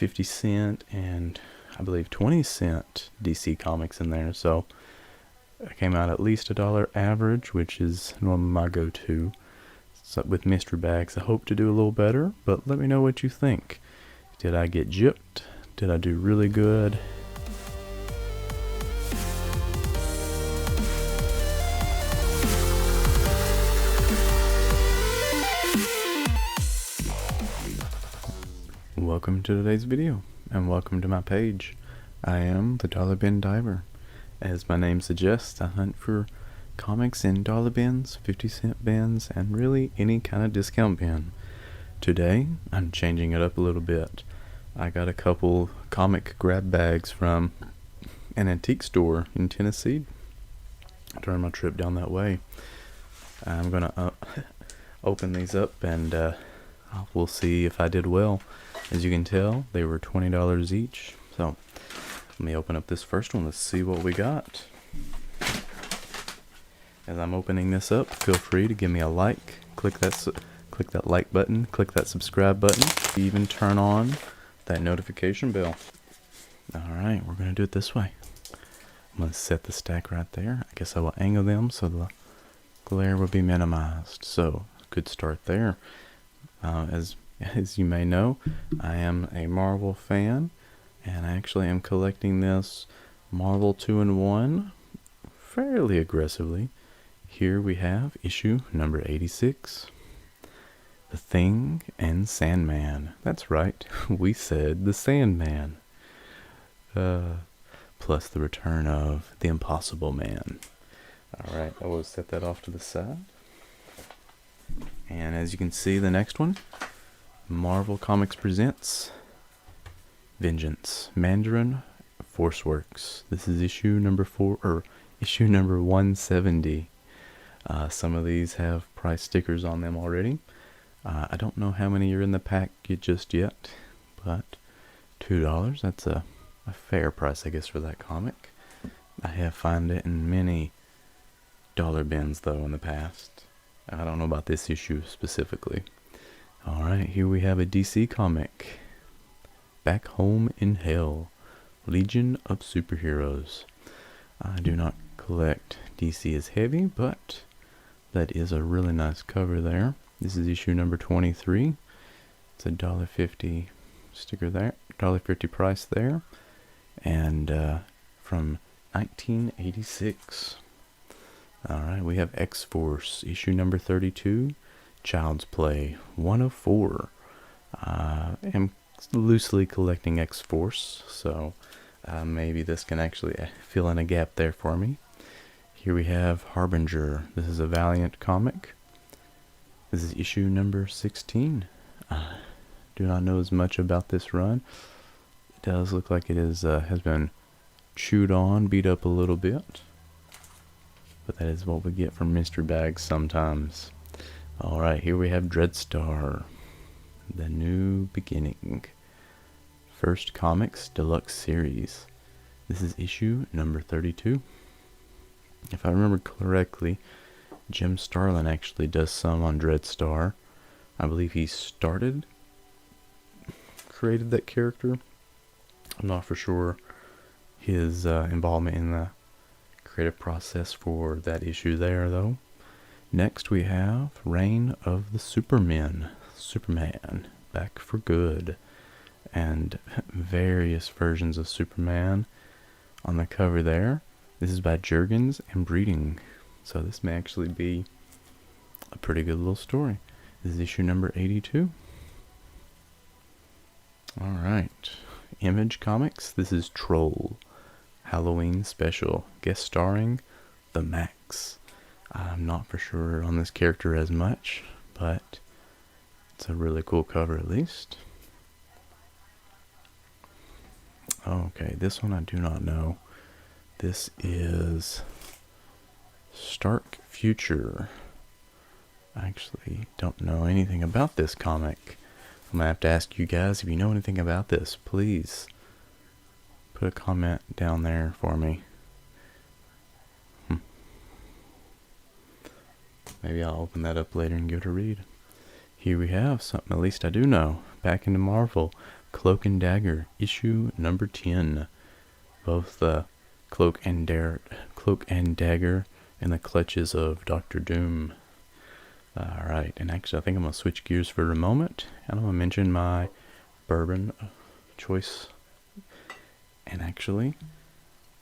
50-cent and I believe 20-cent DC comics in there. So I came out at least $1 average, which is normally my go-to. So with mystery bags, I hope to do a little better, but let me know what you think. Did I get gypped? Did I do really good? Welcome to today's video, and welcome to my page. I am the Dollar Bin Diver. As my name suggests, I hunt for comics in dollar bins, 50-cent bins, and really any kind of discount bin. Today, I'm changing it up a little bit. I got a couple comic grab bags from an antique store in Tennessee during my trip down that way. I'm gonna open these up and we'll see if I did well. As you can tell, they were $20 each. So let me open up this first one. Let's see what we got. As I'm opening this up, feel free to give me a like. Click that like button. Click that subscribe button. Even turn on that notification bell. All right, we're gonna do it this way. I'm gonna set the stack right there. I guess I will angle them so the glare will be minimized. So good start there. As you may know, I am a Marvel fan, and I actually am collecting this Marvel 2-in-1 fairly aggressively. Here we have issue number 86, The Thing and Sandman. That's right, we said the Sandman. Plus the return of the Impossible Man. Alright, I will set that off to the side. And as you can see, the next one, Marvel Comics presents Vengeance, Mandarin Forceworks. This is issue number 170. Some of these have price stickers on them already. I don't know how many are in the pack just yet, but $2, that's a fair price, I guess, for that comic. I have found it in many dollar bins, though, in the past. I don't know about this issue specifically. Alright, here we have a DC comic. Back Home in Hell, Legion of Superheroes. I do not collect DC as heavy, but that is a really nice cover there. This is issue number 23. It's a $1.50 sticker there, $1.50 price there, and from 1986. Alright, we have X-Force, issue number 32, Child's Play 104. I'm loosely collecting X-Force, so maybe this can actually fill in a gap there for me. Here we have Harbinger. This is a Valiant comic. This is issue number 16. Do not know as much about this run. It does look like it is has been chewed on, beat up a little bit. But that is what we get from mystery bags sometimes. Alright, here we have Dreadstar, The New Beginning. First Comics Deluxe Series. This is issue number 32. If I remember correctly, Jim Starlin actually does some on Dreadstar. I believe he created that character. I'm not for sure his involvement in the creative process for that issue there, though. Next we have Reign of the Superman, back for good, and various versions of Superman on the cover there. This is by Jurgens and Breeding, so this may actually be a pretty good little story. This is issue number 82. Alright, Image Comics, this is Troll, Halloween Special, guest starring The Max. I'm not for sure on this character as much, but it's a really cool cover at least. Okay, this one I do not know. This is Stark Future. I actually don't know anything about this comic. I'm gonna have to ask you guys if you know anything about this. Please put a comment down there for me. Maybe I'll open that up later and give it a read. Here we have something at least I do know. Back into Marvel. Cloak and Dagger, issue number 10. Both the Cloak and Dagger in the clutches of Doctor Doom. Alright, and actually I think I'm going to switch gears for a moment, and I'm going to mention my bourbon choice. And actually,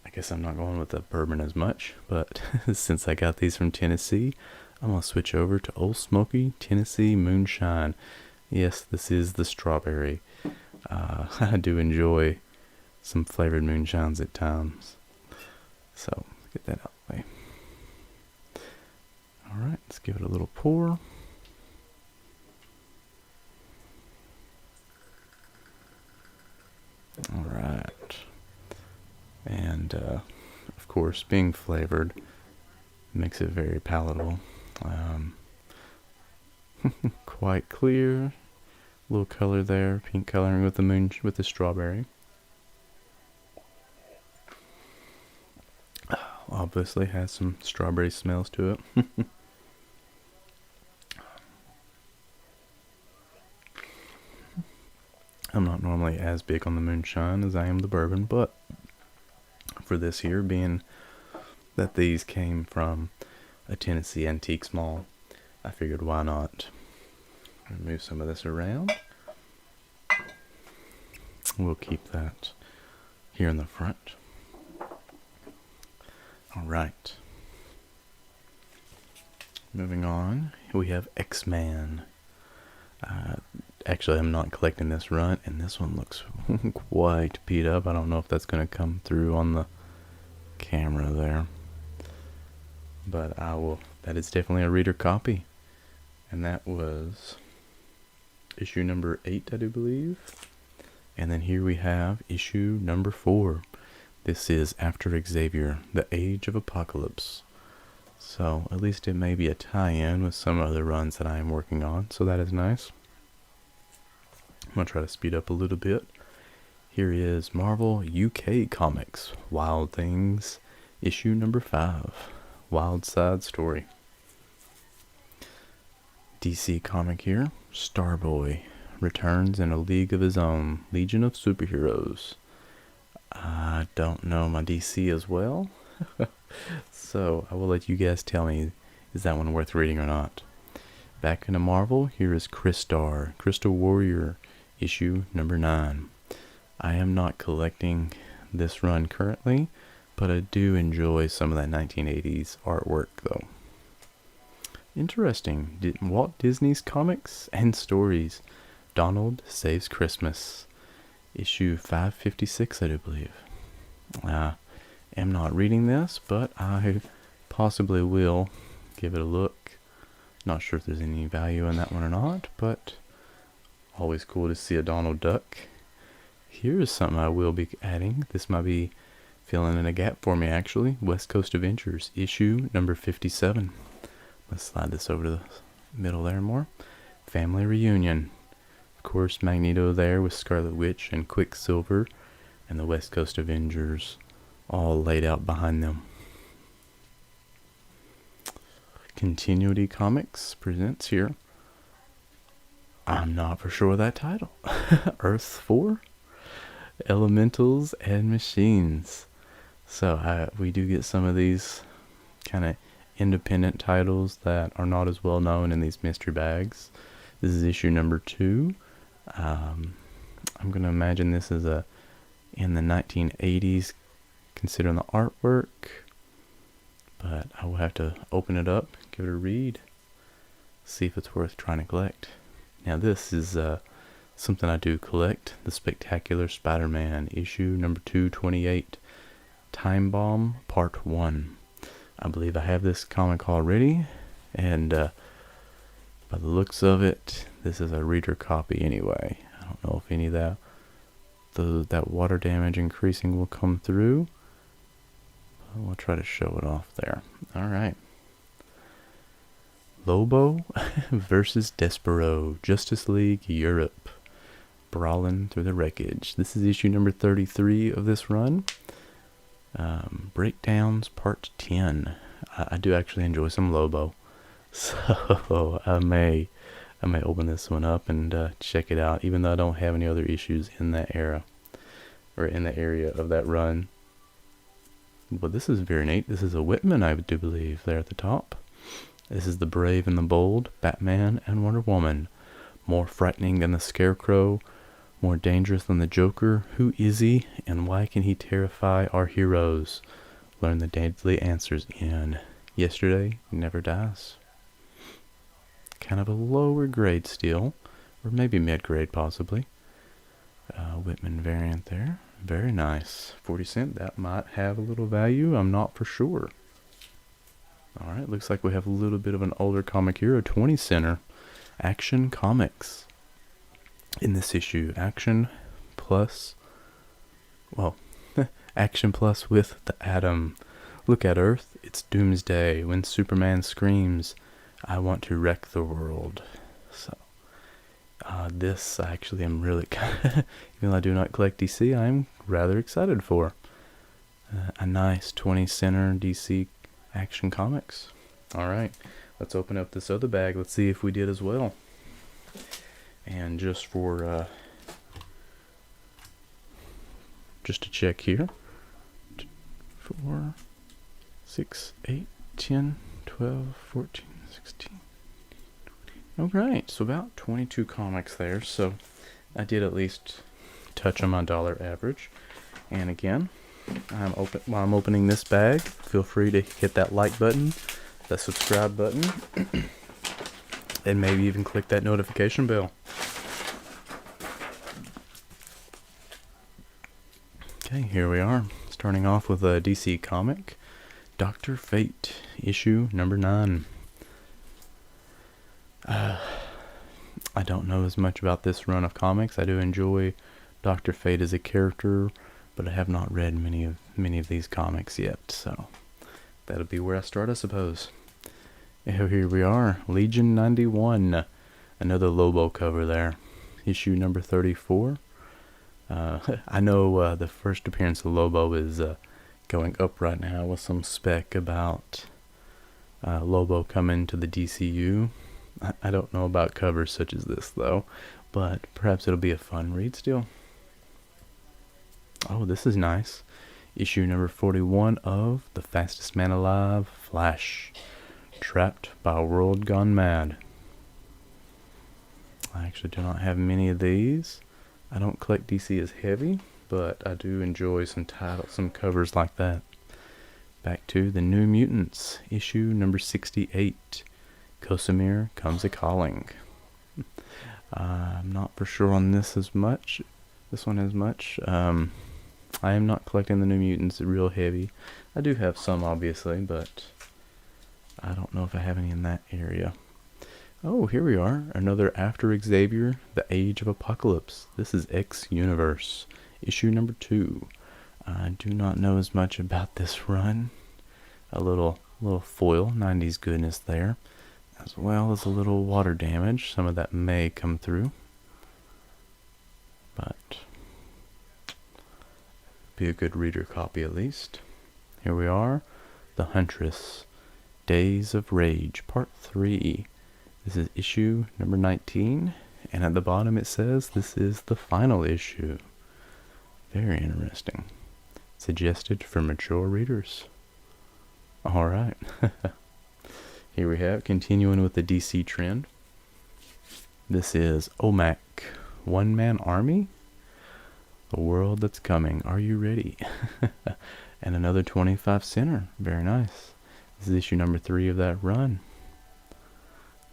I guess I'm not going with the bourbon as much, but since I got these from Tennessee, I'm going to switch over to Old Smoky Tennessee Moonshine. Yes, this is the strawberry. I do enjoy some flavored moonshines at times. So, let's get that out of the way. Alright, let's give it a little pour. Alright. And, of course, being flavored makes it very palatable. Quite clear. A little color there, pink coloring with the strawberry. Obviously has some strawberry smells to it. I'm not normally as big on the moonshine as I am the bourbon, but for this here, being that these came from a Tennessee antiques mall, I figured why not move some of this around. We'll keep that here in the front. Alright. Moving on, we have X-Man. Actually, I'm not collecting this run, and this one looks quite beat up. I don't know if that's going to come through on the camera there. But that is definitely a reader copy. And that was issue number 8, I do believe. And then here we have issue number 4. This is After Xavier, The Age of Apocalypse. So, at least it may be a tie-in with some other runs that I am working on, so that is nice. I'm going to try to speed up a little bit. Here is Marvel UK Comics, Wild Things, issue number 5, Wild Side Story. DC comic here, Starboy returns in a league of his own, Legion of Superheroes. I don't know my DC as well, so I will let you guys tell me, is that one worth reading or not? Back into Marvel, here is Crystal Warrior, issue number 9. I am not collecting this run currently, but I do enjoy some of that 1980s artwork though. Interesting, Walt Disney's Comics and Stories, Donald Saves Christmas. Issue 556, I do believe. I am not reading this, but I possibly will give it a look. Not sure if there's any value in that one or not, but always cool to see a Donald Duck. Here's something I will be adding. This might be filling in a gap for me, actually. West Coast Adventures, issue number 57. Let's slide this over to the middle there more. Family Reunion. Of course, Magneto there with Scarlet Witch and Quicksilver, and the West Coast Avengers all laid out behind them. Continuity Comics presents here. I'm not for sure of that title. Earth 4? Elementals and Machines. So we do get some of these kind of independent titles that are not as well known in these mystery bags. This is issue number 2. I'm going to imagine this is in the 1980s, considering the artwork. But I will have to open it up, give it a read, see if it's worth trying to collect. Now this is something I do collect, the Spectacular Spider-Man, issue number 228, Time Bomb Part 1. I believe I have this comic already, and by the looks of it, this is a reader copy anyway. I don't know if any of that water damage increasing will come through. We'll try to show it off there. Alright. Lobo versus Despero, Justice League Europe. Brawling through the wreckage. This is issue number 33 of this run. Breakdowns Part 10. I do actually enjoy some Lobo. So I may I may open this one up and check it out, even though I don't have any other issues in that era, or in the area of that run. But this is very neat. This is a Whitman, I do believe, there at the top. This is the Brave and the Bold, Batman and Wonder Woman. More frightening than the Scarecrow, more dangerous than the Joker. Who is he, and why can he terrify our heroes? Learn the deadly answers in Yesterday Never Dies. Kind of a lower grade still, or maybe mid-grade possibly. Whitman variant there. Very nice. 40 cents. That might have a little value. I'm not for sure. Alright, looks like we have a little bit of an older comic here. A 20 center. Action Comics. In this issue, Action Plus. Well, Action Plus with the Atom. Look at Earth. It's doomsday when Superman screams, I want to wreck the world. So, this I actually am really, even though I do not collect DC, I'm rather excited for. A nice 20 center DC Action Comics. Alright, let's open up this other bag. Let's see if we did as well. And just for, just to check here. 4, 6, 8, 10, 12, 14, 16. Alright, so about 22 comics there, so I did at least touch on my dollar average. And again, while I'm opening this bag, feel free to hit that like button, the subscribe button, and maybe even click that notification bell. Okay, here we are, starting off with a DC comic, Dr. Fate, issue number 9. I don't know as much about this run of comics. I do enjoy Dr. Fate as a character, but I have not read many of these comics yet, so that'll be where I start, I suppose. Here we are, Legion 91, another Lobo cover there, issue number 34. I know the first appearance of Lobo is going up right now with some spec about Lobo coming to the DCU. I don't know about covers such as this though, but perhaps it'll be a fun read still. Oh, this is nice. Issue number 41 of The Fastest Man Alive, Flash. Trapped by a world gone mad. I actually do not have many of these. I don't collect DC as heavy, but I do enjoy some covers like that. Back to The New Mutants, issue number 68. Kosamir Comes a Calling. I'm not for sure on this as much. This one as much. I am not collecting The New Mutants real heavy. I do have some, obviously, but I don't know if I have any in that area. Oh, here we are. Another After Xavier, The Age of Apocalypse. This is X Universe, issue number 2. I do not know as much about this run. A little foil, 90s goodness there, as well as a little water damage. Some of that may come through, but be a good reader copy at least. Here we are, The Huntress, Days of Rage, Part 3. This is issue number 19, and at the bottom it says this is the final issue. Very interesting. Suggested for mature readers. Alright. Here we have, continuing with the DC trend. This is OMAC, One Man Army. The World That's Coming. Are you ready? And another 25 center. Very nice. This is issue number 3 of that run.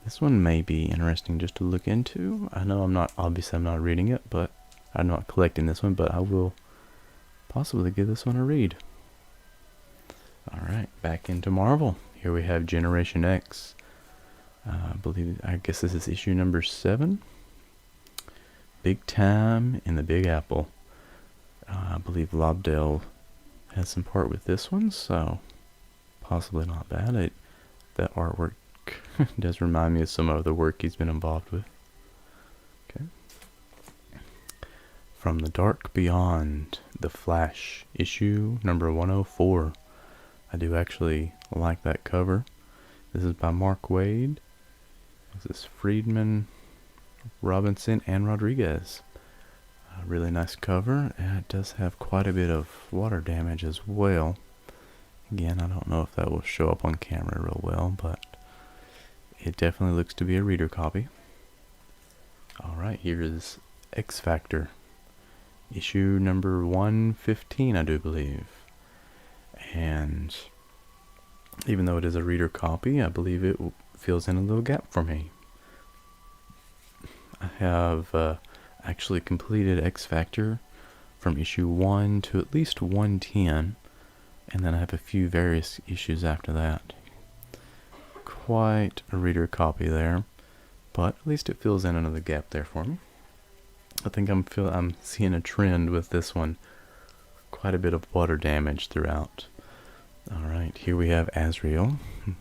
This one may be interesting just to look into. I know I'm not reading it, but I'm not collecting this one, but I will possibly give this one a read. Alright, back into Marvel. Here we have Generation X. I guess this is issue number 7. Big Time in the Big Apple. I believe Lobdell has some part with this one, so possibly not bad. That artwork does remind me of some other work he's been involved with. Okay. From the Dark Beyond, The Flash, issue number 104. I do actually like that cover. This is by Mark Waid. This is Friedman. Robinson and Rodriguez. A really nice cover, and it does have quite a bit of water damage as well. Again, I don't know if that will show up on camera real well, but it definitely looks to be a reader copy. Alright, here is X Factor. Issue number 115, I do believe. And even though it is a reader copy, I believe it fills in a little gap for me. I have actually completed X Factor from issue 1 to at least 110, and then I have a few various issues after that. Quite a reader copy there, but at least it fills in another gap there for me. I think I'm seeing a trend with this one. Quite a bit of water damage throughout. Alright, here we have Azrael. I'm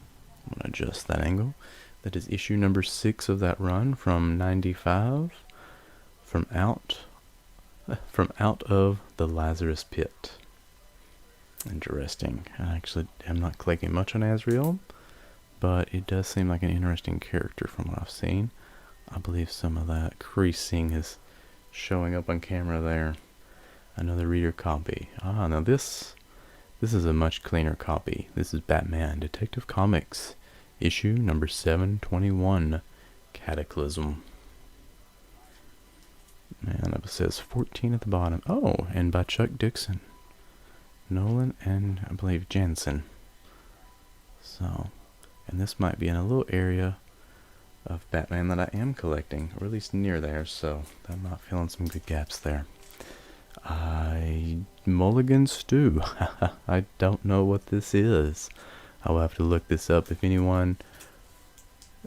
going to adjust that angle. That is issue number 6 of that run from 95. From out of the Lazarus Pit. Interesting. I actually am not clicking much on Azrael, but it does seem like an interesting character from what I've seen. I believe some of that creasing is showing up on camera there. Another reader copy. Now this is a much cleaner copy. This is Batman Detective Comics, issue number 721, Cataclysm. And it says 14 at the bottom. Oh, and by Chuck Dixon, Nolan, and I believe Jansen. So, and this might be in a little area of Batman that I am collecting, or at least near there, so I'm not feeling some good gaps there. Mulligan Stew. I don't know what this is. I'll have to look this up. If anyone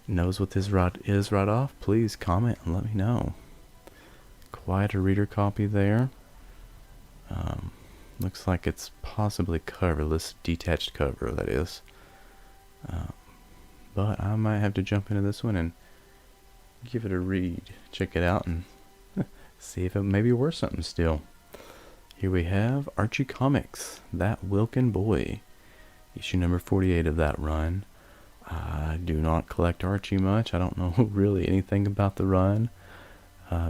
knows what this is right off, please comment and let me know. Quite a reader copy there. Looks like it's possibly coverless, detached cover, that is. But I might have to jump into this one and give it a read. Check it out and see if it may be worth something still. Here we have Archie Comics, That Wilkin Boy. Issue number 48 of that run. I do not collect Archie much. I don't know really anything about the run.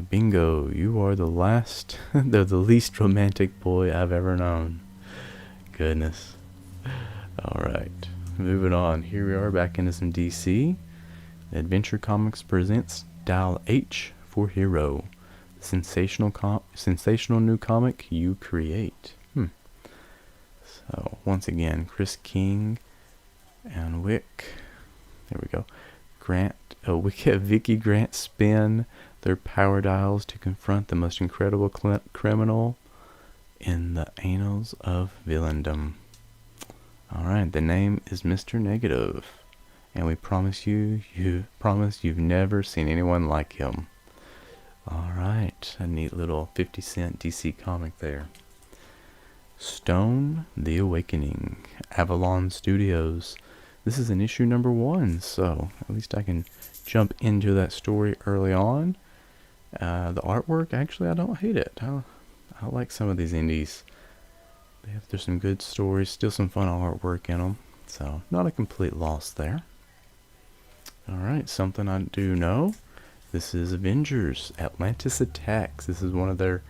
Bingo, you are the least romantic boy I've ever known. Goodness. Alright, moving on. Here we are back into some DC. Adventure Comics presents Dial H for Hero. Sensational new comic you create. So, once again, Chris King and Wick. There we go. Vicky Grant spin their power dials to confront the most incredible criminal in the annals of villaindom. Alright, the name is Mr. Negative, and we promise you've never seen anyone like him. Alright, a neat little 50-cent DC comic there. Stone, The Awakening, Avalon Studios. This is an issue number 1, so at least I can jump into that story early on. The artwork, actually, I don't hate it. I like some of these indies. There's some good stories, still some fun artwork in them, so not a complete loss there. Alright, something I do know. This is Avengers, Atlantis Attacks. This is one of their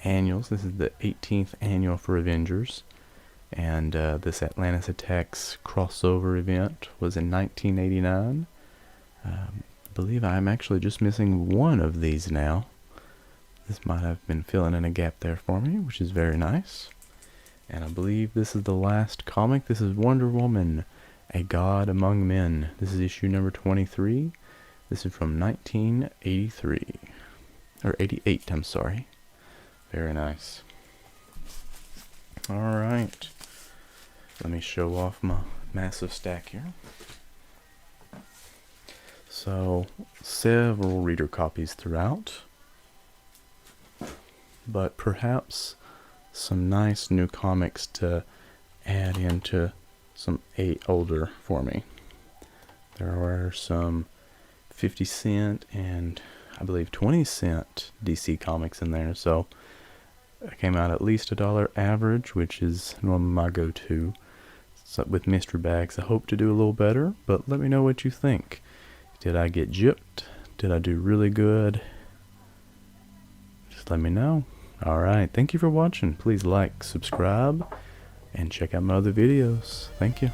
annuals. This is the 18th annual for Avengers. And this Atlantis Attacks crossover event was in 1989. I believe I'm actually just missing one of these now. This might have been filling in a gap there for me, which is very nice. And I believe this is the last comic. This is Wonder Woman, A God Among Men. This is issue number 23. This is from 1983. Or 88, I'm sorry. Very nice. Alright. Let me show off my massive stack here. So, several reader copies throughout. But perhaps some nice new comics to add into some older for me. There are some 50-cent and I believe 20-cent DC comics in there, so I came out at least $1 average, which is normally my go-to. So with mystery bags, I hope to do a little better, but let me know what you think. Did I get gypped? Did I do really good? Just let me know. Alright, thank you for watching. Please like, subscribe, and check out my other videos. Thank you.